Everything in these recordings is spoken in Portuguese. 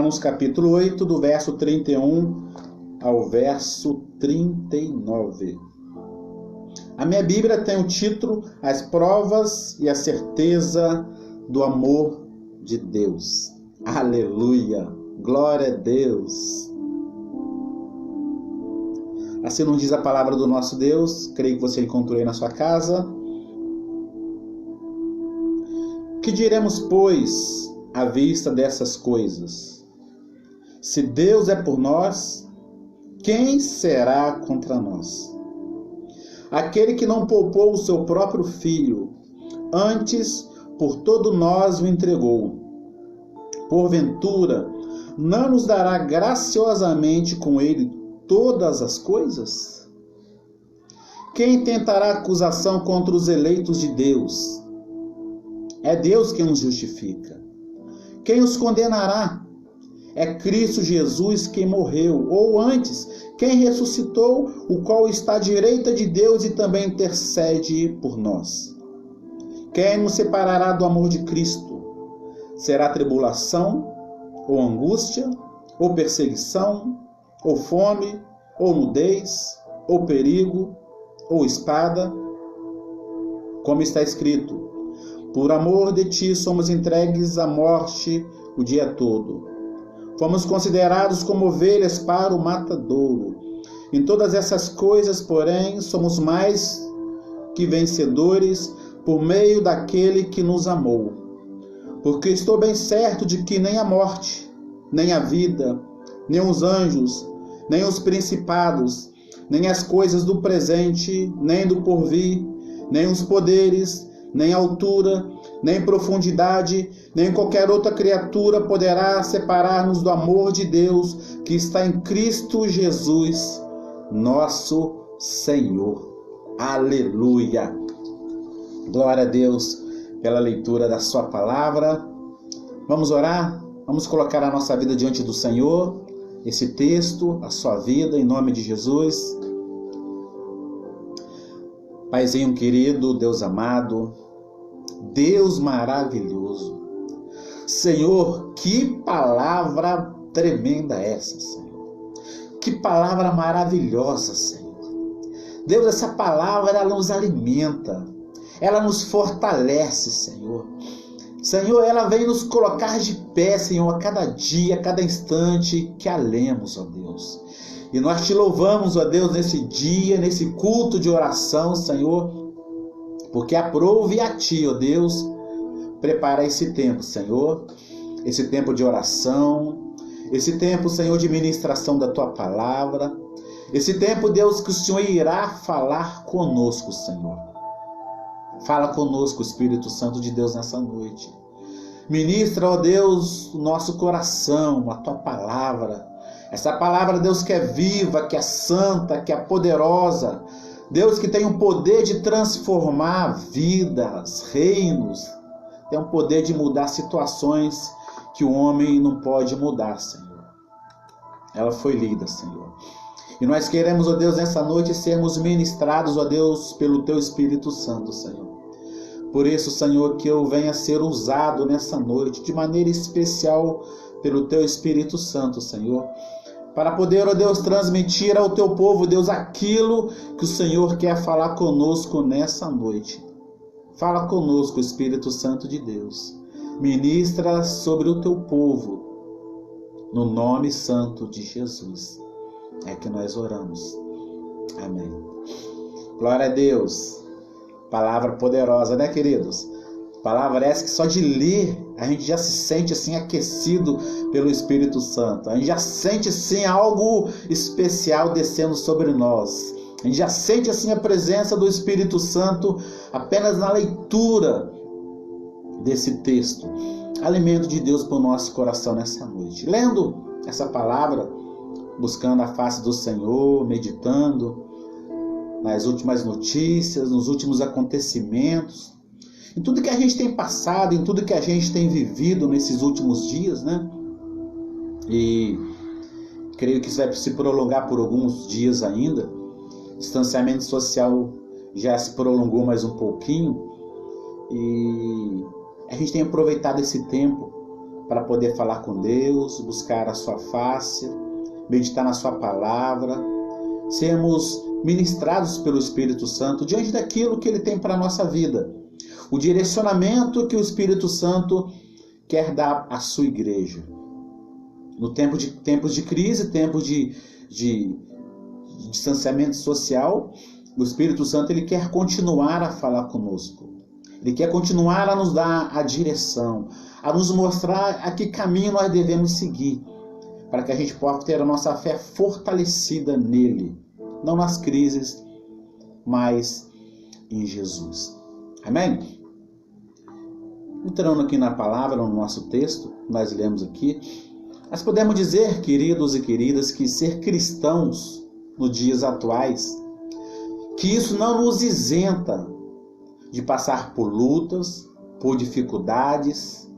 Salmos capítulo 8, do verso 31 ao verso 39. A minha Bíblia tem o título As Provas e a Certeza do Amor de Deus. Aleluia! Glória a Deus! Assim nos diz a palavra do nosso Deus. Creio que você encontrou aí na sua casa. Que diremos, pois, à vista dessas coisas? Se Deus é por nós, quem será contra nós? Aquele que não poupou o seu próprio filho, antes por todo nós o entregou. Porventura, não nos dará graciosamente com ele todas as coisas? Quem tentará acusação contra os eleitos de Deus? É Deus quem os justifica. Quem os condenará? É Cristo Jesus quem morreu, ou antes, quem ressuscitou, o qual está à direita de Deus e também intercede por nós. Quem nos separará do amor de Cristo? Será tribulação, ou angústia, ou perseguição, ou fome, ou nudez, ou perigo, ou espada? Como está escrito: por amor de ti somos entregues à morte o dia todo. Fomos considerados como ovelhas para o matadouro. Em todas essas coisas, porém, somos mais que vencedores por meio daquele que nos amou. Porque estou bem certo de que nem a morte, nem a vida, nem os anjos, nem os principados, nem as coisas do presente, nem do porvir, nem os poderes, nem altura, nem profundidade, nem qualquer outra criatura poderá separar-nos do amor de Deus que está em Cristo Jesus, nosso Senhor. Aleluia! Glória a Deus pela leitura da sua palavra. Vamos orar? Vamos colocar a nossa vida diante do Senhor, esse texto, a sua vida, em nome de Jesus. Paizinho querido, Deus amado, Deus maravilhoso, Senhor, que palavra tremenda essa, Senhor. Que palavra maravilhosa, Senhor. Deus, essa palavra, ela nos alimenta, ela nos fortalece, Senhor. Senhor, ela vem nos colocar de pé, Senhor, a cada dia, a cada instante que a lemos, ó Deus. E nós te louvamos, ó Deus, nesse dia, nesse culto de oração, Senhor, porque aprove a ti, ó Deus, preparar esse tempo, Senhor, esse tempo de oração, esse tempo, Senhor, de ministração da tua palavra, esse tempo, Deus, que o Senhor irá falar conosco, Senhor. Fala conosco, Espírito Santo de Deus, nessa noite. Ministra, ó Deus, o nosso coração, a tua palavra. Essa palavra, Deus, que é viva, que é santa, que é poderosa. Deus, que tem o poder de transformar vidas, reinos. Tem o poder de mudar situações que o homem não pode mudar, Senhor. Ela foi lida, Senhor. E nós queremos, ó Deus, nessa noite sermos ministrados, ó Deus, pelo teu Espírito Santo, Senhor. Por isso, Senhor, que eu venha ser usado nessa noite, de maneira especial, pelo teu Espírito Santo, Senhor, para poder, ó Deus, transmitir ao teu povo, Deus, aquilo que o Senhor quer falar conosco nessa noite. Fala conosco, Espírito Santo de Deus. Ministra sobre o teu povo, no nome santo de Jesus. É que nós oramos. Amém. Glória a Deus. Palavra poderosa, né, queridos? Palavra essa que só de ler a gente já se sente assim aquecido pelo Espírito Santo. A gente já sente assim algo especial descendo sobre nós. A gente já sente assim a presença do Espírito Santo apenas na leitura desse texto. Alimento de Deus para o nosso coração nessa noite. Lendo essa palavra, buscando a face do Senhor, meditando nas últimas notícias, nos últimos acontecimentos, em tudo que a gente tem passado, em tudo que a gente tem vivido nesses últimos dias, né? E creio que isso vai se prolongar por alguns dias ainda. O distanciamento social já se prolongou mais um pouquinho e a gente tem aproveitado esse tempo para poder falar com Deus, buscar a sua face, meditar na sua palavra, sermos ministrados pelo Espírito Santo diante daquilo que Ele tem para a nossa vida. O direcionamento que o Espírito Santo quer dar à sua igreja. No tempos de crise, tempos de distanciamento social, o Espírito Santo ele quer continuar a falar conosco. Ele quer continuar a nos dar a direção, a nos mostrar a que caminho nós devemos seguir, para que a gente possa ter a nossa fé fortalecida nele, não nas crises, mas em Jesus. Amém? Entrando aqui na palavra, no nosso texto, nós lemos aqui, nós podemos dizer, queridos e queridas, que ser cristãos nos dias atuais, que isso não nos isenta de passar por lutas, por dificuldades,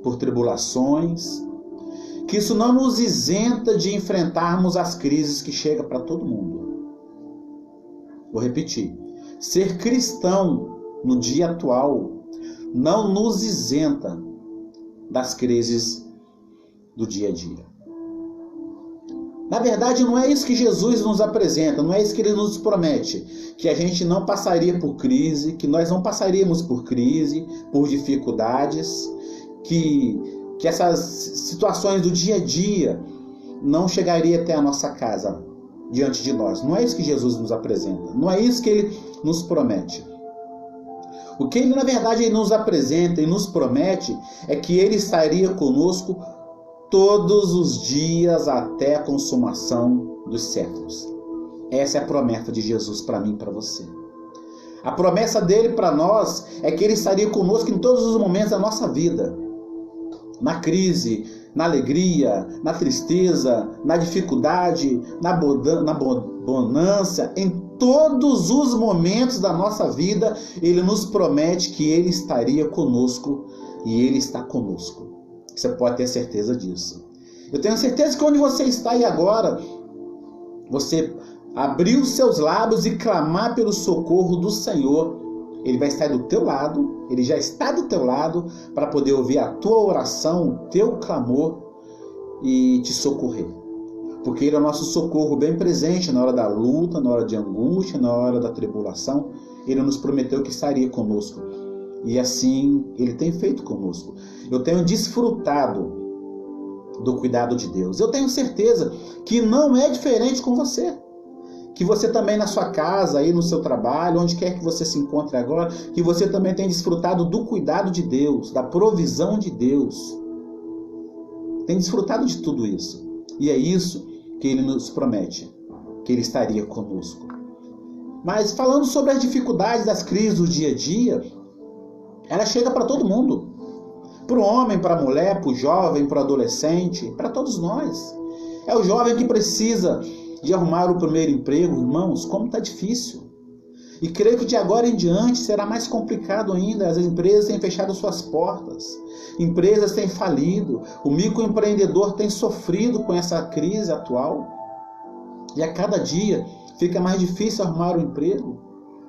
por tribulações, que isso não nos isenta de enfrentarmos as crises que chegam para todo mundo. Vou repetir, ser cristão no dia atual não nos isenta das crises do dia a dia. Na verdade, não é isso que Jesus nos apresenta, não é isso que Ele nos promete, que a gente não passaria por crise, que nós não passaríamos por crise, por dificuldades, que essas situações do dia a dia não chegariam até a nossa casa, diante de nós. Não é isso que Jesus nos apresenta, não é isso que Ele nos promete. O que Ele, na verdade, Ele nos apresenta e nos promete é que Ele estaria conosco todos os dias até a consumação dos séculos. Essa é a promessa de Jesus para mim e para você. A promessa dele para nós é que Ele estaria conosco em todos os momentos da nossa vida. Na crise, na alegria, na tristeza, na dificuldade, na bonança, em todos os momentos da nossa vida, Ele nos promete que Ele estaria conosco e Ele está conosco. Você pode ter certeza disso. Eu tenho certeza que onde você está aí agora, você abrir os seus lábios e clamar pelo socorro do Senhor, Ele vai estar do teu lado, Ele já está do teu lado para poder ouvir a tua oração, o teu clamor e te socorrer. Porque Ele é o nosso socorro bem presente na hora da luta, na hora de angústia, na hora da tribulação. Ele nos prometeu que estaria conosco. E assim Ele tem feito conosco. Eu tenho desfrutado do cuidado de Deus. Eu tenho certeza que não é diferente com você. Que você também na sua casa, aí no seu trabalho, onde quer que você se encontre agora, que você também tem desfrutado do cuidado de Deus, da provisão de Deus. Tem desfrutado de tudo isso. E é isso que Ele nos promete, que Ele estaria conosco. Mas falando sobre as dificuldades das crises do dia a dia, ela chega para todo mundo. Para o homem, para a mulher, para o jovem, para o adolescente, para todos nós. É o jovem que precisa de arrumar o primeiro emprego. Irmãos, como está difícil. E creio que de agora em diante será mais complicado ainda. As empresas têm fechado suas portas. Empresas têm falido. O microempreendedor tem sofrido com essa crise atual. E a cada dia fica mais difícil arrumar um emprego.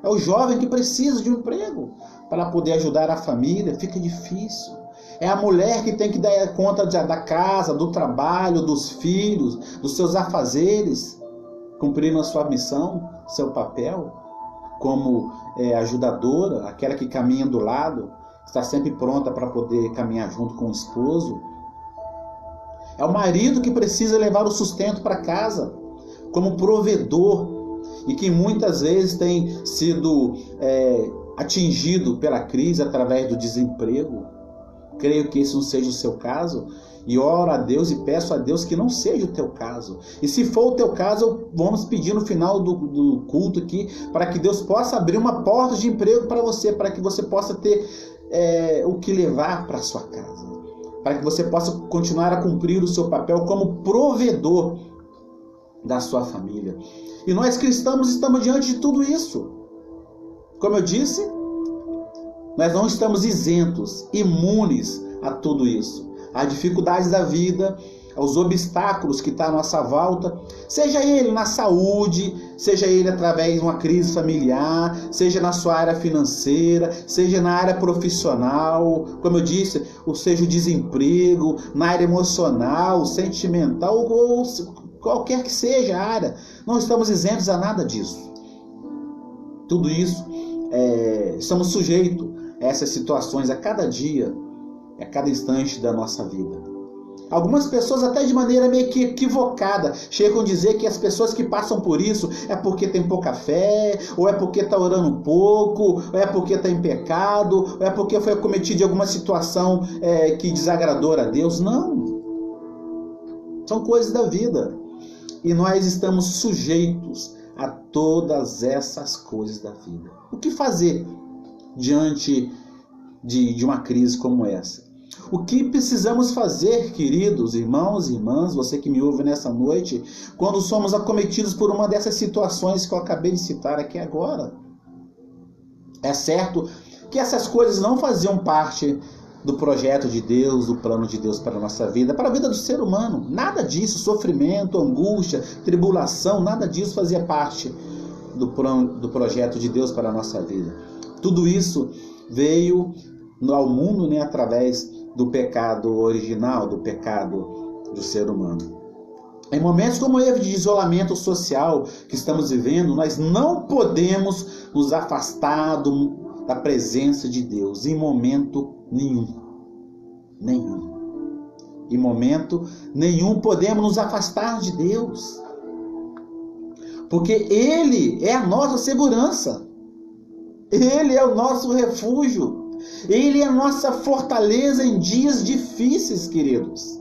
É o jovem que precisa de um emprego para poder ajudar a família. Fica difícil. É a mulher que tem que dar conta da casa, do trabalho, dos filhos, dos seus afazeres, cumprindo a sua missão, seu papel, como ajudadora, aquela que caminha do lado, está sempre pronta para poder caminhar junto com o esposo. É o marido que precisa levar o sustento para casa, como provedor, e que muitas vezes tem sido atingido pela crise através do desemprego. Creio que isso não seja o seu caso, e oro a Deus e peço a Deus que não seja o teu caso. E se for o teu caso, vamos pedir no final do culto aqui, para que Deus possa abrir uma porta de emprego para você, para que você possa ter o que levar para a sua casa, para que você possa continuar a cumprir o seu papel como provedor da sua família. E nós cristãos estamos diante de tudo isso. Como eu disse, nós não estamos isentos, imunes a tudo isso. As dificuldades da vida, aos obstáculos que estão à nossa volta, seja ele na saúde, seja ele através de uma crise familiar, seja na sua área financeira, seja na área profissional, como eu disse, ou seja o desemprego, na área emocional, sentimental, ou qualquer que seja a área, não estamos isentos a nada disso. Tudo isso, estamos sujeitos a essas situações a cada dia, a cada instante da nossa vida. Algumas pessoas, até de maneira meio que equivocada, chegam a dizer que as pessoas que passam por isso é porque tem pouca fé, ou é porque está orando pouco, ou é porque está em pecado, ou é porque foi cometido de alguma situação que desagradou a Deus. Não. São coisas da vida. E nós estamos sujeitos a todas essas coisas da vida. O que fazer diante de uma crise como essa? O que precisamos fazer, queridos irmãos e irmãs, você que me ouve nessa noite, quando somos acometidos por uma dessas situações que eu acabei de citar aqui agora? É certo que essas coisas não faziam parte do projeto de Deus, do plano de Deus para a nossa vida, para a vida do ser humano. Nada disso, sofrimento, angústia, tribulação, nada disso fazia parte do plano, do projeto de Deus para a nossa vida. Tudo isso veio ao mundo, através do pecado original, do pecado do ser humano. Em momentos como esse de isolamento social que estamos vivendo, nós não podemos nos afastar da presença de Deus em momento nenhum. Em momento nenhum podemos nos afastar de Deus. Porque Ele é a nossa segurança. Ele é o nosso refúgio. Ele é a nossa fortaleza em dias difíceis, queridos.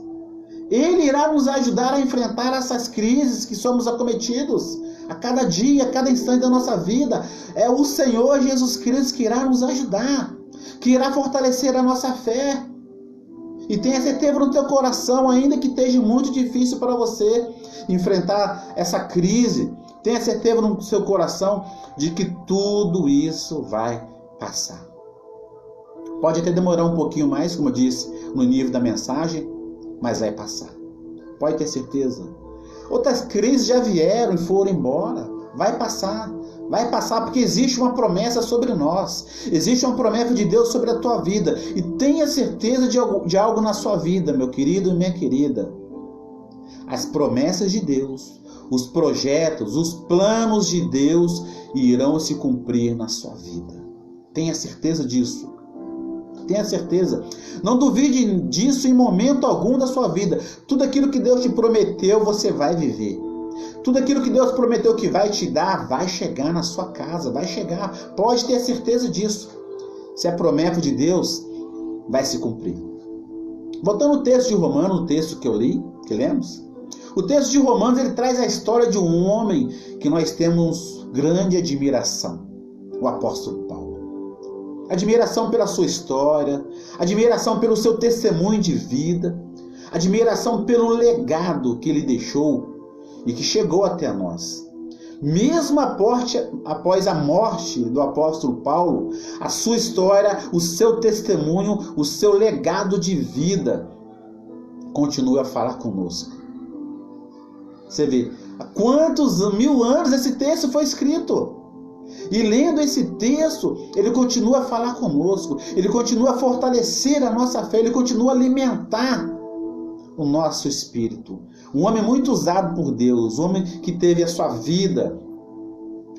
Ele irá nos ajudar a enfrentar essas crises que somos acometidos a cada dia, a cada instante da nossa vida. É o Senhor Jesus Cristo que irá nos ajudar, que irá fortalecer a nossa fé. E tenha certeza no teu coração, ainda que esteja muito difícil para você enfrentar essa crise, tenha certeza no seu coração de que tudo isso vai passar. Pode até demorar um pouquinho mais, como eu disse, no nível da mensagem, mas vai passar. Pode ter certeza. Outras crises já vieram e foram embora. Vai passar. Vai passar porque existe uma promessa sobre nós. Existe uma promessa de Deus sobre a tua vida. E tenha certeza de algo na sua vida, meu querido e minha querida. As promessas de Deus, os projetos, os planos de Deus irão se cumprir na sua vida. Tenha certeza disso. Tenha certeza. Não duvide disso em momento algum da sua vida. Tudo aquilo que Deus te prometeu, você vai viver. Tudo aquilo que Deus prometeu que vai te dar, vai chegar na sua casa, vai chegar. Pode ter certeza disso. Se é promessa de Deus, vai se cumprir. Voltando ao texto de Romanos, o texto que eu li, que lemos. O texto de Romanos, ele traz a história de um homem que nós temos grande admiração. O apóstolo Paulo. Admiração pela sua história, admiração pelo seu testemunho de vida, admiração pelo legado que ele deixou e que chegou até nós. Mesmo após a morte do apóstolo Paulo, a sua história, o seu testemunho, o seu legado de vida continua a falar conosco. Você vê, há quantos 1000 anos esse texto foi escrito? E lendo esse texto, ele continua a falar conosco, ele continua a fortalecer a nossa fé, ele continua a alimentar o nosso espírito. Um homem muito usado por Deus, um homem que teve a sua vida,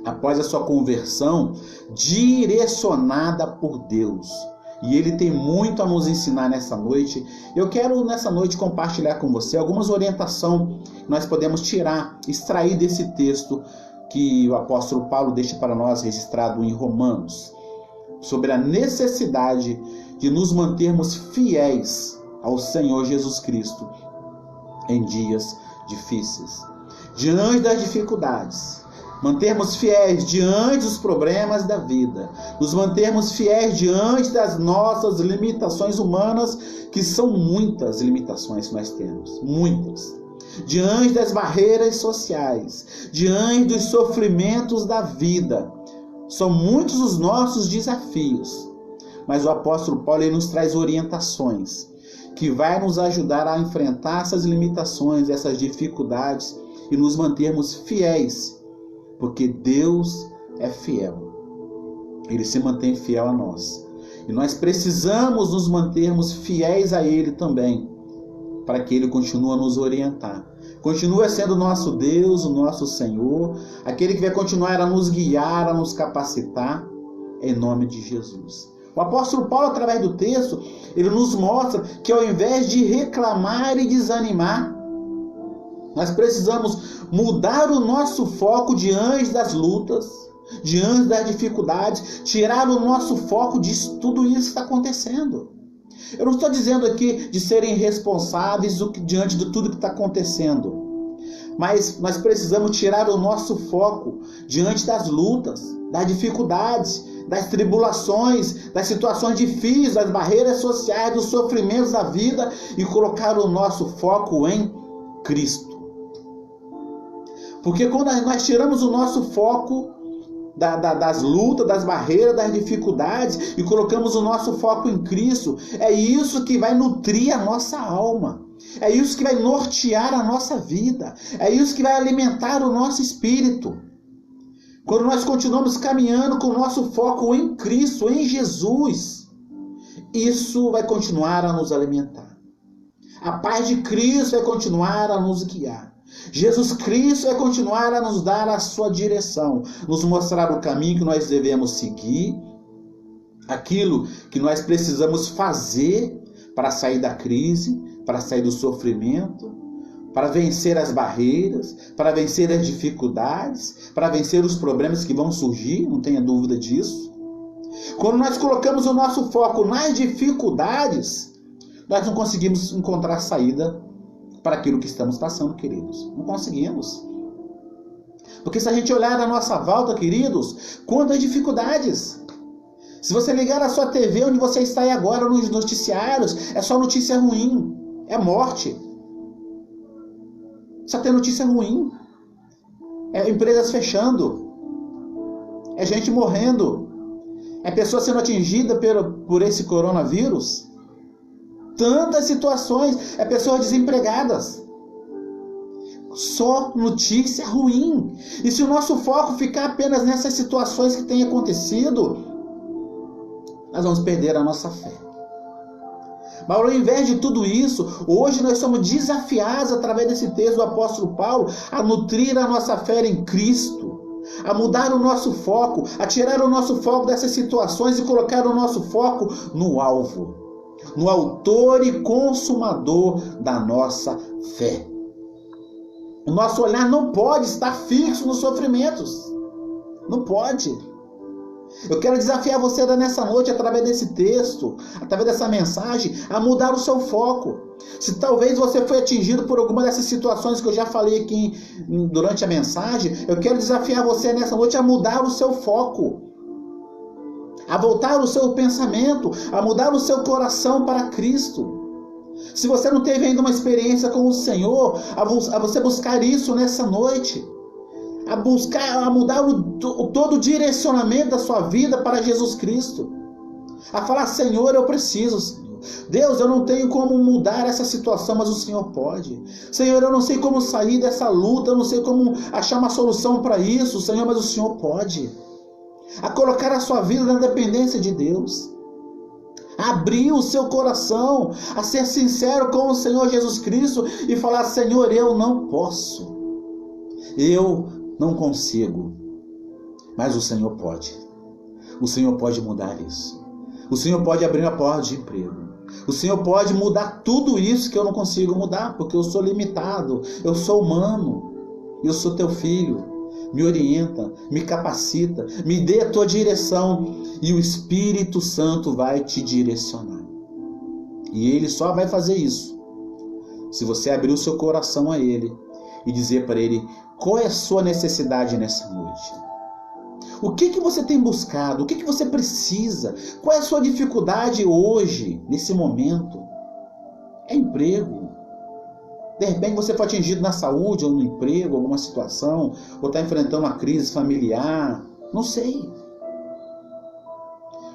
após a sua conversão, direcionada por Deus. E ele tem muito a nos ensinar nessa noite. Eu quero nessa noite compartilhar com você algumas orientações que nós podemos extrair desse texto que o apóstolo Paulo deixa para nós registrado em Romanos, sobre a necessidade de nos mantermos fiéis ao Senhor Jesus Cristo em dias difíceis, diante das dificuldades, mantermos fiéis diante dos problemas da vida, nos mantermos fiéis diante das nossas limitações humanas, que são muitas limitações que nós temos, muitas. Diante das barreiras sociais, diante dos sofrimentos da vida. São muitos os nossos desafios, mas o apóstolo Paulo ele nos traz orientações que vai nos ajudar a enfrentar essas limitações, essas dificuldades e nos mantermos fiéis, porque Deus é fiel. Ele se mantém fiel a nós. E nós precisamos nos mantermos fiéis a Ele também, para que Ele continue a nos orientar. Continua sendo o nosso Deus, o nosso Senhor, aquele que vai continuar a nos guiar, a nos capacitar, em nome de Jesus. O apóstolo Paulo, através do texto, ele nos mostra que ao invés de reclamar e desanimar, nós precisamos mudar o nosso foco diante das lutas, diante das dificuldades, tirar o nosso foco de tudo isso que está acontecendo. Eu não estou dizendo aqui de serem responsáveis diante de tudo que está acontecendo, mas nós precisamos tirar o nosso foco diante das lutas, das dificuldades, das tribulações, das situações difíceis, das barreiras sociais, dos sofrimentos da vida e colocar o nosso foco em Cristo. Porque quando nós tiramos o nosso foco das lutas, das barreiras, das dificuldades e colocamos o nosso foco em Cristo, é isso que vai nutrir a nossa alma, é isso que vai nortear a nossa vida, é isso que vai alimentar o nosso espírito. Quando nós continuamos caminhando com o nosso foco em Cristo, em Jesus, isso vai continuar a nos alimentar. A paz de Cristo vai continuar a nos guiar. Jesus Cristo vai continuar a nos dar a sua direção, nos mostrar o caminho que nós devemos seguir, aquilo que nós precisamos fazer para sair da crise, para sair do sofrimento, para vencer as barreiras, para vencer as dificuldades, para vencer os problemas que vão surgir, não tenha dúvida disso. Quando nós colocamos o nosso foco nas dificuldades, nós não conseguimos encontrar saída para aquilo que estamos passando, queridos. Não conseguimos. Porque se a gente olhar na nossa volta, queridos, quantas dificuldades. Se você ligar a sua TV onde você está aí agora, nos noticiários, é só notícia ruim. É morte. Só tem notícia ruim. É empresas fechando. É gente morrendo. É pessoa sendo atingida por esse coronavírus. Tantas situações, é pessoas desempregadas. Só notícia ruim. E se o nosso foco ficar apenas nessas situações que têm acontecido, nós vamos perder a nossa fé. Mas ao invés de tudo isso, hoje nós somos desafiados através desse texto do apóstolo Paulo a nutrir a nossa fé em Cristo, a mudar o nosso foco, a tirar o nosso foco dessas situações e colocar o nosso foco no alvo, no autor e consumador da nossa fé. O nosso olhar não pode estar fixo nos sofrimentos. Não pode. Eu quero desafiar você nessa noite, através desse texto, através dessa mensagem, a mudar o seu foco. Se talvez você foi atingido por alguma dessas situações que eu já falei aqui durante a mensagem, eu quero desafiar você nessa noite a mudar o seu foco, a voltar o seu pensamento, a mudar o seu coração para Cristo. Se você não teve ainda uma experiência com o Senhor, a você buscar isso nessa noite, a mudar todo o direcionamento da sua vida para Jesus Cristo, a falar: Senhor, eu preciso, Senhor. Deus, eu não tenho como mudar essa situação, mas o Senhor pode. Senhor, eu não sei como sair dessa luta, eu não sei como achar uma solução para isso, Senhor, mas o Senhor pode. A colocar a sua vida na dependência de Deus, a abrir o seu coração, a ser sincero com o Senhor Jesus Cristo e falar: Senhor, eu não posso, eu não consigo, mas o Senhor pode. O Senhor pode mudar isso. O Senhor pode abrir a porta de emprego. O Senhor pode mudar tudo isso que eu não consigo mudar, porque eu sou limitado, eu sou humano, eu sou teu filho. Me orienta, me capacita, me dê a tua direção e o Espírito Santo vai te direcionar. E Ele só vai fazer isso se você abrir o seu coração a Ele e dizer para Ele qual é a sua necessidade nessa noite. O que você tem buscado? O que você precisa? Qual é a sua dificuldade hoje, nesse momento? É emprego. De repente você foi atingido na saúde ou no emprego, alguma situação, ou está enfrentando uma crise familiar, não sei.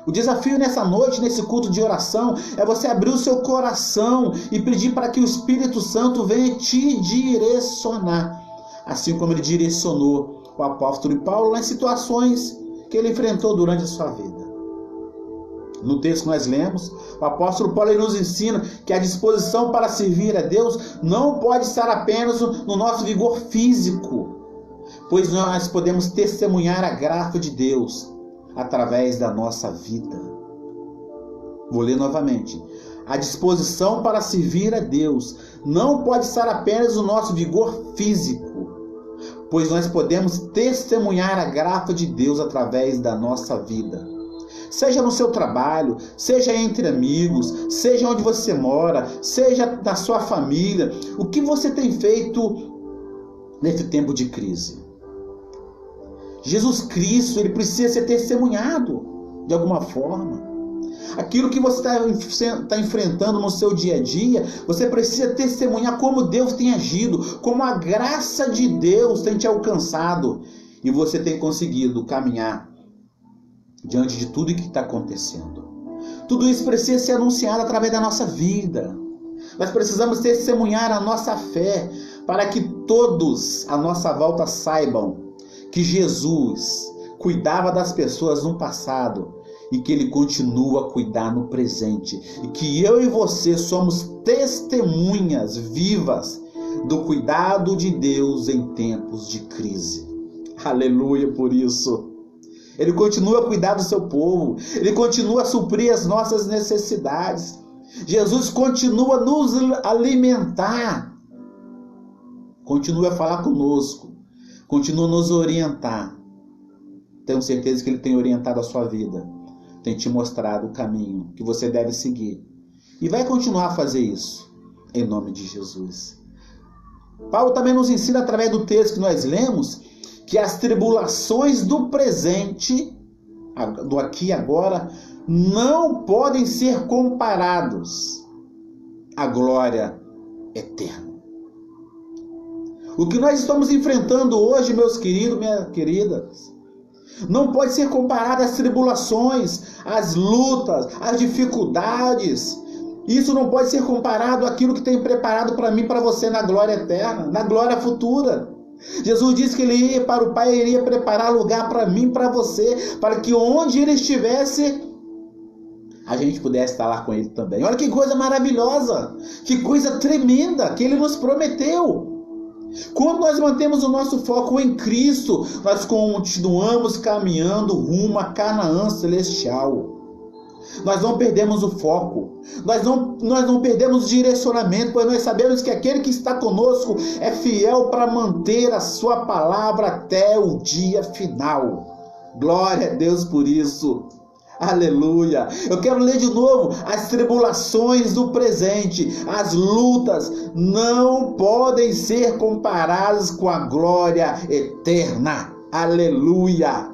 O desafio nessa noite, nesse culto de oração, é você abrir o seu coração e pedir para que o Espírito Santo venha te direcionar, assim como ele direcionou o apóstolo Paulo nas situações que ele enfrentou durante a sua vida. No texto que nós lemos, o apóstolo Paulo nos ensina que a disposição para servir a Deus não pode estar apenas no nosso vigor físico, pois nós podemos testemunhar a graça de Deus através da nossa vida. Vou ler novamente. A disposição para servir a Deus não pode estar apenas no nosso vigor físico, pois nós podemos testemunhar a graça de Deus através da nossa vida. Seja no seu trabalho, seja entre amigos, seja onde você mora, seja na sua família. O que você tem feito nesse tempo de crise? Jesus Cristo, ele precisa ser testemunhado de alguma forma. Aquilo que você está enfrentando no seu dia a dia, você precisa testemunhar como Deus tem agido, como a graça de Deus tem te alcançado e você tem conseguido caminhar diante de tudo que está acontecendo. Tudo isso precisa ser anunciado através da nossa vida. Nós precisamos testemunhar a nossa fé para que todos à nossa volta saibam que Jesus cuidava das pessoas no passado e que Ele continua a cuidar no presente. E que eu e você somos testemunhas vivas do cuidado de Deus em tempos de crise. Aleluia por isso. Ele continua a cuidar do seu povo. Ele continua a suprir as nossas necessidades. Jesus continua a nos alimentar. Continua a falar conosco. Continua a nos orientar. Tenho certeza que Ele tem orientado a sua vida. Tem te mostrado o caminho que você deve seguir. E vai continuar a fazer isso. Em nome de Jesus. Paulo também nos ensina através do texto que nós lemos que as tribulações do presente, do aqui e agora, não podem ser comparados à glória eterna. O que nós estamos enfrentando hoje, meus queridos, minhas queridas, não pode ser comparado às tribulações, às lutas, às dificuldades. Isso não pode ser comparado àquilo que tem preparado para mim e para você na glória eterna, na glória futura. Jesus disse que Ele ia para o Pai e iria preparar lugar para mim e para você, para que onde Ele estivesse, a gente pudesse estar lá com Ele também. Olha que coisa maravilhosa, que coisa tremenda que Ele nos prometeu. Quando nós mantemos o nosso foco em Cristo, nós continuamos caminhando rumo a Canaã celestial. Nós não perdemos o foco, nós não perdemos o direcionamento, pois nós sabemos que aquele que está conosco é fiel para manter a sua palavra até o dia final. Glória a Deus por isso. Aleluia. Eu quero ler de novo. As tribulações do presente, as lutas, não podem ser comparadas com a glória eterna. Aleluia.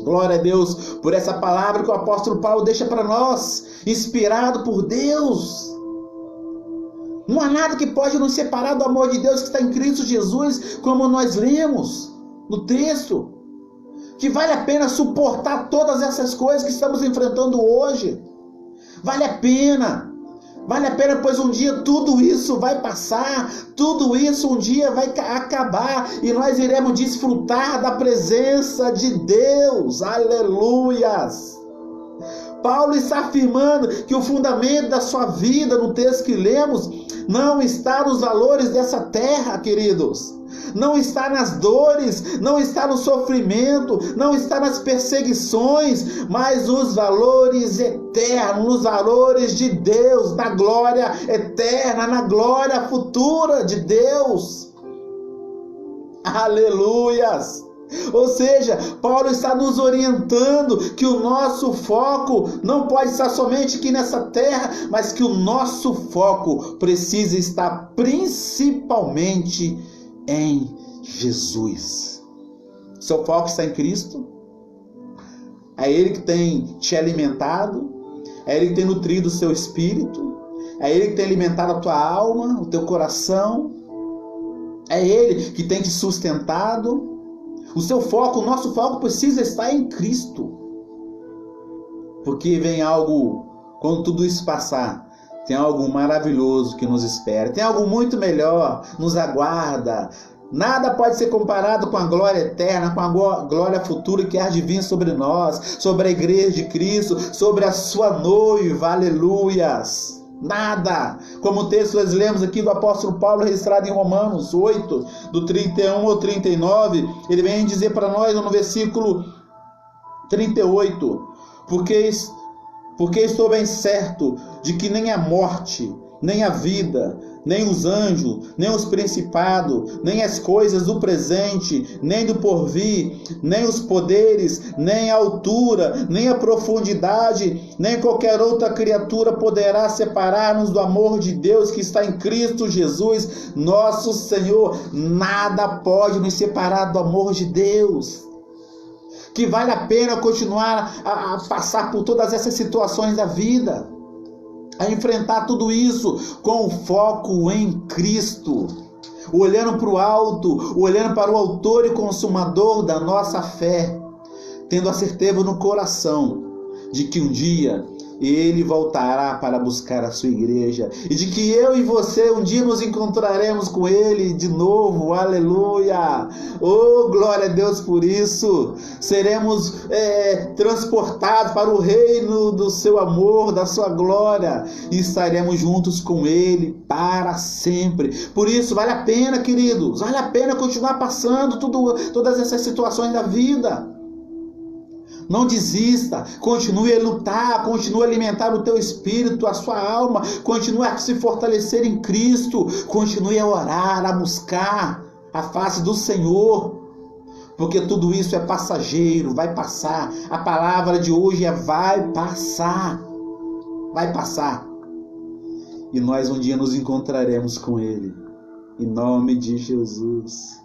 Glória a Deus por essa palavra que o apóstolo Paulo deixa para nós, inspirado por Deus. Não há nada que pode nos separar do amor de Deus que está em Cristo Jesus, como nós lemos no texto. Que vale a pena suportar todas essas coisas que estamos enfrentando hoje. Vale a pena. Vale a pena, pois um dia tudo isso vai passar, tudo isso um dia vai acabar e nós iremos desfrutar da presença de Deus. Aleluias! Paulo está afirmando que o fundamento da sua vida, no texto que lemos, não está nos valores dessa terra, queridos. Não está nas dores, não está no sofrimento, não está nas perseguições, mas nos valores eternos, nos valores de Deus, na glória eterna, na glória futura de Deus. Aleluias! Ou seja, Paulo está nos orientando que o nosso foco não pode estar somente aqui nessa terra, mas que o nosso foco precisa estar principalmente em Jesus. Seu foco está em Cristo? É Ele que tem te alimentado? É Ele que tem nutrido o seu espírito? É Ele que tem alimentado a tua alma, o teu coração? É Ele que tem te sustentado? O seu foco, o nosso foco precisa estar em Cristo. Porque vem algo, quando tudo isso passar, tem algo maravilhoso que nos espera. Tem algo muito melhor, nos aguarda. Nada pode ser comparado com a glória eterna, com a glória futura que há de vir sobre nós, sobre a igreja de Cristo, sobre a sua noiva, aleluias. Nada. Como o texto nós lemos aqui do apóstolo Paulo, registrado em Romanos 8, do 31 ao 39, ele vem dizer para nós no versículo 38, porque estou bem certo de que nem a morte, nem a vida, nem os anjos, nem os principados, nem as coisas do presente, nem do porvir, nem os poderes, nem a altura, nem a profundidade, nem qualquer outra criatura poderá separar-nos do amor de Deus que está em Cristo Jesus, nosso Senhor. Nada pode nos separar do amor de Deus. Que vale a pena continuar a passar por todas essas situações da vida, a enfrentar tudo isso com foco em Cristo, olhando para o alto, olhando para o autor e consumador da nossa fé, tendo a certeza no coração de que um dia Ele voltará para buscar a sua igreja, e de que eu e você um dia nos encontraremos com Ele de novo, aleluia, oh glória a Deus por isso. Seremos transportados para o reino do seu amor, da sua glória, e estaremos juntos com Ele para sempre. Por isso vale a pena, queridos, vale a pena continuar passando todas essas situações da vida. Não desista, continue a lutar, continue a alimentar o teu espírito, a sua alma, continue a se fortalecer em Cristo, continue a orar, a buscar a face do Senhor, porque tudo isso é passageiro, vai passar. A palavra de hoje é vai passar, e nós um dia nos encontraremos com Ele, em nome de Jesus.